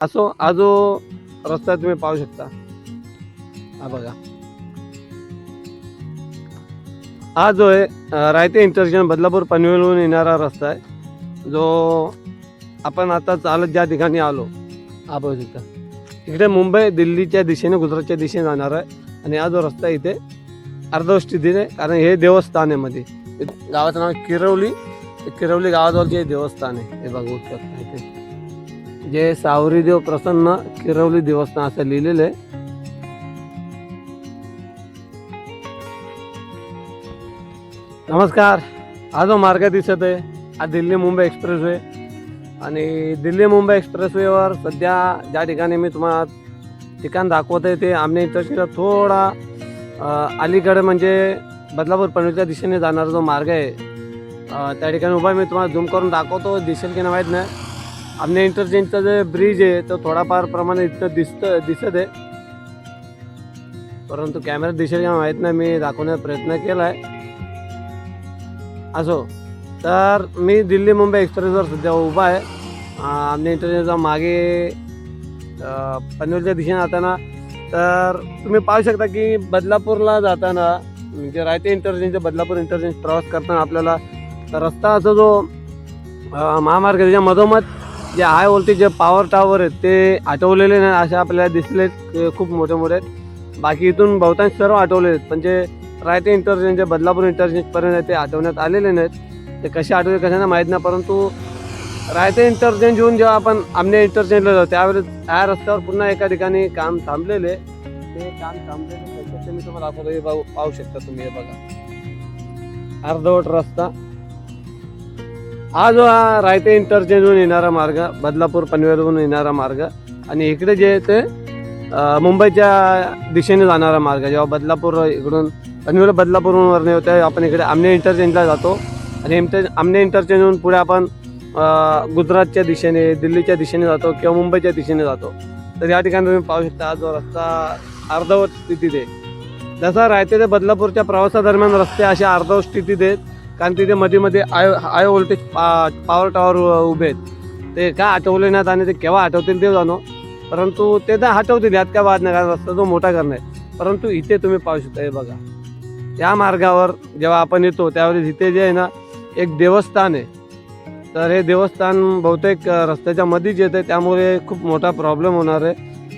असो हा जो रस्ता तुम्ही पाहू शकता, हा बघा, हा जो आहे रायते इंटरचेंज बदलापूर पनवेलहून येणारा रस्ता आहे, जो आपण आता चालत ज्या ठिकाणी आलो, हा बघू शकता. इकडे मुंबई दिल्लीच्या दिशेने गुजरातच्या दिशेने जाणार आहे. आणि हा जो रस्ता इथे अर्धवट स्थितीने, कारण हे देवस्थान आहे मध्ये, गावाचं नाव किरवली. किरवली गावाजवळचे हे देवस्थान आहे. हे बघू शकता इथे जे सावरी देव प्रसन्न किरवली देवस्थान असं लिहिलेलं आहे. नमस्कार. हा जो मार्ग दिसत आहे हा दिल्ली मुंबई एक्सप्रेसवे. आणि दिल्ली मुंबई एक्सप्रेसवेवर सध्या ज्या ठिकाणी मी तुम्हाला ठिकाण दाखवत आहे ते आमने इंटरचेंजला थोडा अलीकडे, म्हणजे बदलापूर पनवेलच्या दिशेने जाणारा जो मार्ग आहे त्या ठिकाणी उभा मी तुम्हाला झूम करून दाखवतो. दिसेल की नाही माहीत नाही. आमने इंटरचेंजचा जे ब्रिज आहे तो थोडाफार प्रमाणे इथं दिसत आहे, परंतु कॅमेरा दिसेल का माहीत नाही. मी दाखवण्याचा प्रयत्न केला आहे. असो, तर मी दिल्ली मुंबई एक्सप्रेसवर सध्या उभा आहे. आमने इंटरचेंजचा मागे पनवेलच्या दिशेने जाताना, तर तुम्ही पाहू शकता की बदलापूरला जाताना, म्हणजे रायते इंटरचेंज बदलापूर इंटरचेंज प्रवास करताना आपल्याला रस्ता असा जो महामार्ग त्याच्या मधोमध जे हाय व्होल्टेज जे पॉवर टॉवर आहेत ते आटवलेले नाही असे आपल्याला दिसले, खूप मोठे मोठे आहेत. बाकी इथून बहुतांश सर्व आटवले आहेत, पण जे रायते इंटरचेंज जे बदलापूर इंटरचेंजपर्यंत ते आठवण्यात आलेले नाहीत. ते कसे आठवले कशाने माहीत नाही, परंतु रायते इंटरचेंज होऊन जेव्हा आपण आमने इंटरचेंजला जातो त्यावेळेस या रस्त्यावर पुन्हा एका ठिकाणी काम थांबलेले. ते काम थांबलेले ते मी तुम्हाला दाखवतो. हे पाहू शकता तुम्ही. हे बघा, अर्धवट रस्ता. हा जो रायते इंटरचेंजहून येणारा मार्ग, बदलापूर पनवेलहून येणारा मार्ग, आणि इकडे जे ते मुंबईच्या दिशेने जाणारा मार्ग. जेव्हा बदलापूर इकडून पनवेल बदलापूरवरून होते आपण इकडे आमने इंटरचेंजला जातो. आणि आमने इंटरचेंजहून पुढे आपण गुजरातच्या दिशेने, दिल्लीच्या दिशेने जातो किंवा मुंबईच्या दिशेने जातो. तर या ठिकाणी तुम्ही पाहू शकता हा जो रस्ता अर्धवट स्थितीत आहे. जसा रायते ते बदलापूरच्या प्रवासादरम्यान रस्ते असे अर्धवट स्थितीत आहेत, कारण तिथे मध्ये हाय व्होल्टेज पॉवर टॉवर उभे आहेत. ते काय आठवले नाहीत आणि ते केव्हा आठवतील ते जाणो, परंतु ते तर आठवतील, यात काय वाद नाही, कारण रस्ता जो मोठा करणं आहे. परंतु इथे तुम्ही पाहू शकता. हे बघा, या मार्गावर जेव्हा आपण येतो त्यावेळेस इथे जे आहे ना एक देवस्थान आहे. तर हे देवस्थान बहुतेक रस्त्याच्या मध्येच येतं, त्यामुळे खूप मोठा प्रॉब्लेम होणार आहे.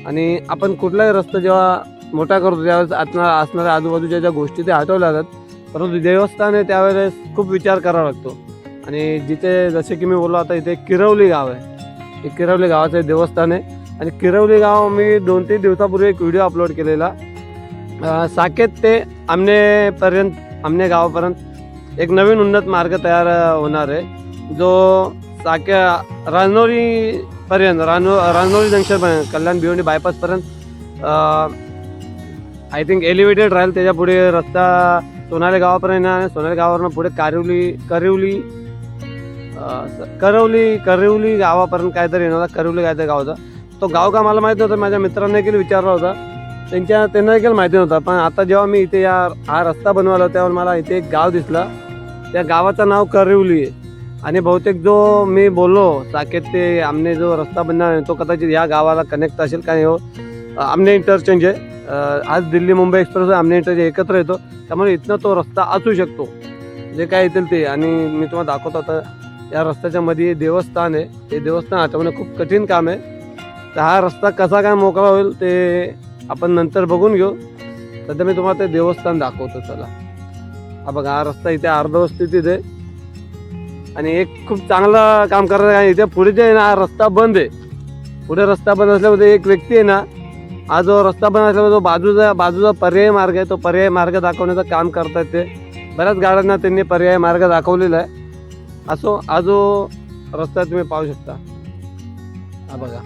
आणि आपण कुठलाही रस्ता जेव्हा मोठा करतो त्यावेळेस असणाऱ्या आजूबाजूच्या ज्या गोष्टी ते हटवल्या जातात, परंतु देवस्थान आहे त्यावेळेस खूप विचार करावा लागतो. आणि जिथे जसे की मी बोललो आता इथे किरवली गाव आहे, हे किरवली गावाचं देवस्थान आहे. आणि किरवली गाव मी 2-3 दिवसापूर्वी एक व्हिडिओ अपलोड केलेला. साकेत ते आमने गावापर्यंत एक नवीन उन्नत मार्ग तयार होणार आहे, जो राजनोरीपर्यंत राजनोरी जंक्शनपर्यंत, कल्याण भिवंडी बायपासपर्यंत आय थिंक एलिव्हेटेड राहील. त्याच्या पुढे रस्ता सोनाली गावापर्यंत आणि सोनाली गावावरून पुढे करवली गावापर्यंत काहीतरी येणार. करवली काहीतरी गावाचा तो गाव का मला माहीत नव्हतं. माझ्या मित्रांनी देखील विचारला होता, त्यांना देखील माहिती नव्हतं. पण आता जेव्हा मी इथे हा रस्ता बनवला त्यावेळेस मला इथे एक गाव दिसला. त्या गावाचं नाव करवली आहे. आणि बहुतेक जो मी बोललो साकेत ते आमने जो रस्ता बनणार तो कदाचित या गावाला कनेक्ट असेल, कारण हो आमने इंटरचेंज आहे. आज दिल्ली मुंबई एक्सप्रेस आमने इंटरचेंज एकत्र येतो, त्यामुळे इथनं तो रस्ता असू शकतो, जे काय येतील ते. आणि मी तुम्हाला दाखवतो आता या रस्त्याच्या मध्ये देवस्थान आहे. ते देवस्थान आठवणं खूप कठीण काम आहे. तर हा रस्ता कसा काय मोकळा होईल ते आपण नंतर बघून घेऊ. सध्या मी तुम्हाला ते देवस्थान दाखवतो. चला, हा बघा, हा रस्ता इथे अर्धवट स्थितीत आहे. आणि एक खूप चांगलं काम करत आहे. इथे पुढे जे आहे ना हा रस्ता बंद आहे. पुढे रस्ता बंद असल्यामुळे एक व्यक्ती आहे ना, हा जो रस्ता बंद असल्यामुळे जो बाजूचा पर्यायी मार्ग आहे तो पर्यायी मार्ग दाखवण्याचं काम करतात. ते बऱ्याच गाड्यांना त्यांनी पर्यायी मार्ग दाखवलेला आहे. असो, हा जो रस्ता तुम्ही पाहू शकता, हा बघा,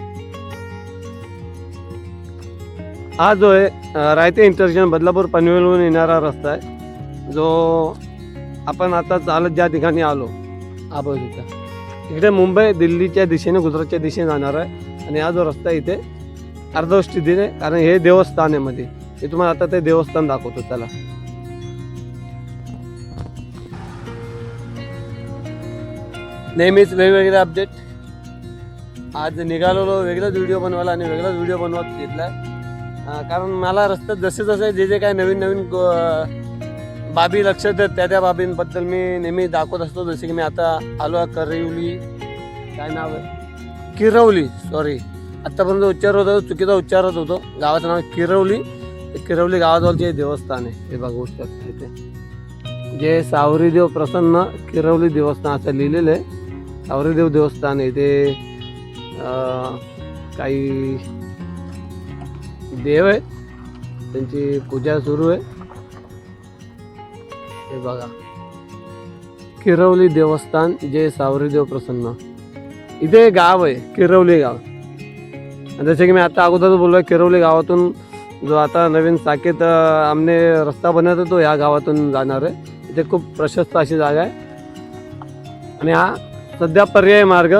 हा जो आहे रायते इंटरचेंज बदलापूर पनवेलहून येणारा रस्ता आहे, जो आपण आता चालत ज्या ठिकाणी आलो, हा बघू शकता. इकडे मुंबई दिल्लीच्या दिशेने गुजरातच्या दिशेने जाणार आहे. आणि हा जो रस्ता इथे अर्धवट स्थितीने, कारण हे देवस्थान आहे मध्ये. मी तुम्हाला आता ते देवस्थान दाखवतो. चला, नेहमीच वेगवेगळे अपडेट आज निघालेलो वेगळाच व्हिडिओ बनवायला आणि वेगळाच व्हिडिओ बनवत घेतला कारण मला रस्त्यात जसे जसे जे काय नवीन नवीन बाबी लक्षात येतात त्या बाबींबद्दल मी नेहमी दाखवत असतो. जसे की मी आता आलो आहे किरवली, काय नाव आहे, किरवली, सॉरी आत्तापर्यंत उच्चार होता चुकीचा उच्चारत होतो. गावाचं नाव किरवली. किरवली गावाजवळचे देवस्थान आहे, हे बघू शकता इथे जे सावरीदेव प्रसन्न किरवली देवस्थान असं लिहिलेलं आहे. सावरीदेव देवस्थान आहे ते काही देव आहेत त्यांची पूजा सुरू आहे. हे बघा किरवली देवस्थान जे सावरीदेव प्रसन्न, इथे गाव आहे किरवली गाव. जसं की मी आता अगोदर बोललो किरवली गावातून जो आता नवीन साकेत आमने रस्ता बनवतो तो ह्या गावातून जाणार आहे. इथे खूप प्रशस्त अशी जागा आहे आणि हा सध्या पर्यायी मार्ग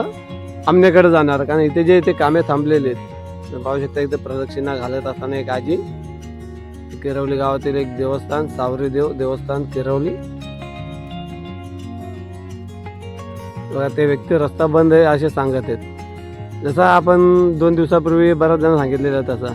आमनेकडे जाणार कारण इथे जे इथे कामे थांबलेले आहेत. पाहू शकता इथे प्रदक्षिणा घालत असताना एक आजी. किरवली गावातील एक देवस्थान सावरीदेव देवस्थान किरवली. बघा ते व्यक्ती रस्ता बंद आहे असे सांगत आहेत. जसा आपण 2 दिवसापूर्वी बऱ्याच जण सांगितलेलं तसा